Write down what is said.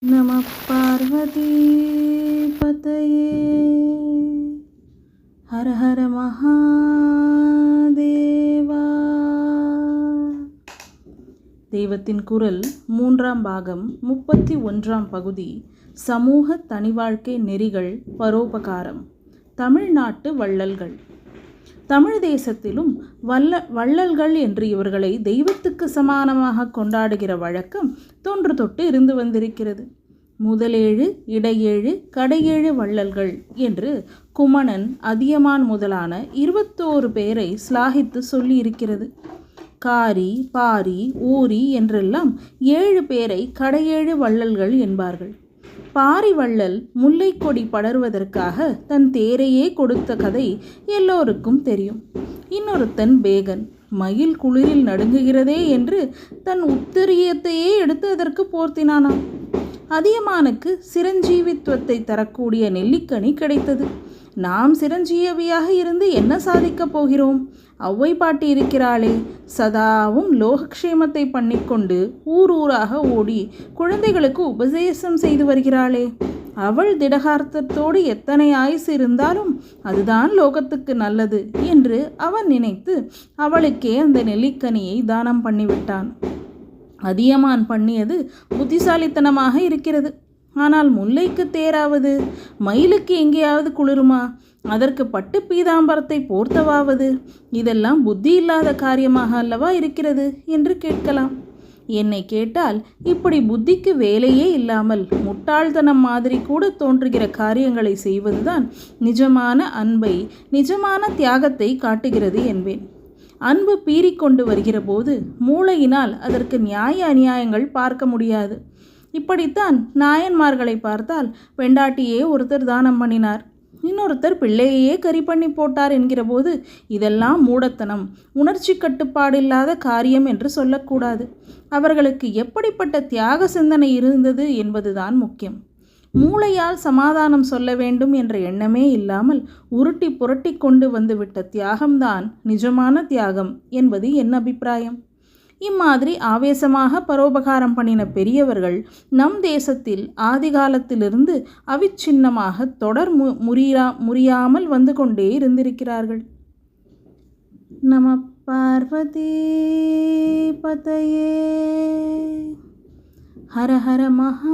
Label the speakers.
Speaker 1: நம பார்வதி பதையே ஹர ஹர மகாதேவா. தெய்வத்தின் குரல் 3ஆம் பாகம் 31ஆம் பகுதி. சமூக தனிவாழ்க்கை நெறிகள் பரோபகாரம். தமிழ்நாட்டு வள்ளல்கள். தமிழ் தேசத்திலும் வள்ளல்கள் என்று இவர்களை தெய்வத்துக்கு சமானமாக கொண்டாடுகிற வழக்கம் தொன்று தொட்டு இருந்து வந்திருக்கிறது. முதலேழு, இடையேழு, கடையேழு வள்ளல்கள் என்று குமணன், அதியமான் முதலான 21 பேரை சிலாகித்து சொல்லி இருக்கிறது. காரி, பாரி, ஊரி என்றெல்லாம் 7 பேரை கடையேழு வள்ளல்கள் என்பார்கள். பாரி வள்ளல் முல்லைக்கொடி படர்வதற்காக தன் தேரையே கொடுத்த கதை எல்லோருக்கும் தெரியும். இன்னொருத்தன் பேகன், மயில் குளிரில் நடுங்குகிறதே என்று தன் உத்தரியத்தையே எடுத்து அதற்கு போர்த்தினானாம். அதியமானுக்கு சிரஞ்சீவித்துவத்தை தரக்கூடிய நெல்லிக்கனி கிடைத்தது. நாம் சிரஞ்சீவியாக இருந்து என்ன சாதிக்கப் போகிறோம்? ஒளவை பாட்டி இருக்கிறாளே, சதாவும் லோகக்ஷேமத்தை பண்ணிக்கொண்டு ஊராக ஓடி குழந்தைகளுக்கு உபதேசம் செய்து வருகிறாளே, அவள் திடகார்த்தத்தோடு எத்தனை ஆயுசு இருந்தாலும் அதுதான் லோகத்துக்கு நல்லது என்று அவன் நினைத்து அவளுக்கே அந்த நெல்லிக்கனியை தானம் பண்ணிவிட்டான். அதியமான் பண்ணியது புத்திசாலித்தனமாக இருக்கிறது. ஆனால் முல்லைக்கு தேராவது, மயிலுக்கு எங்கேயாவது குளிருமா? அதற்கு பட்டு பீதாம்பரத்தை போர்த்தவாவது? இதெல்லாம் புத்தி இல்லாத காரியமாக அல்லவா இருக்கிறது என்று கேட்கலாம். என்னை கேட்டால் இப்படி புத்திக்கு வேலையே இல்லாமல் முட்டாள்தனம் மாதிரி கூட தோன்றுகிற காரியங்களை செய்வதுதான் நிஜமான அன்பை, நிஜமான தியாகத்தை காட்டுகிறது என்பேன். அன்பு பீறிக்கொண்டு வருகிற போது மூளையினால் அதற்கு நியாய அநியாயங்கள் பார்க்க முடியாது. இப்படித்தான் நாயன்மார்களை பார்த்தால் பெண்டாட்டியே ஒருத்தர் தானம் பண்ணினார், இன்னொருத்தர் பிள்ளையையே கறி பண்ணி போட்டார் என்கிற போது இதெல்லாம் மூடத்தனம், உணர்ச்சி கட்டுப்பாடில்லாத காரியம் என்று சொல்லக்கூடாது. அவர்களுக்கு எப்படிப்பட்ட தியாக சிந்தனை இருந்தது என்பதுதான் முக்கியம். மூளையால் சமாதானம் சொல்ல வேண்டும் என்ற எண்ணமே இல்லாமல் உருட்டி புரட்டி கொண்டு வந்துவிட்ட தியாகம்தான் நிஜமான தியாகம் என்பது என் அபிப்பிராயம். இம்மாதிரி ஆவேசமாக பரோபகாரம் பண்ணின பெரியவர்கள் நம் தேசத்தில் ஆதிகாலத்திலிருந்து அவிச்சின்னமாக தொடர் முறியாமல் வந்து கொண்டே இருந்திருக்கிறார்கள். நம பார்வதி பதையே ஹர ஹர மகாதேவா.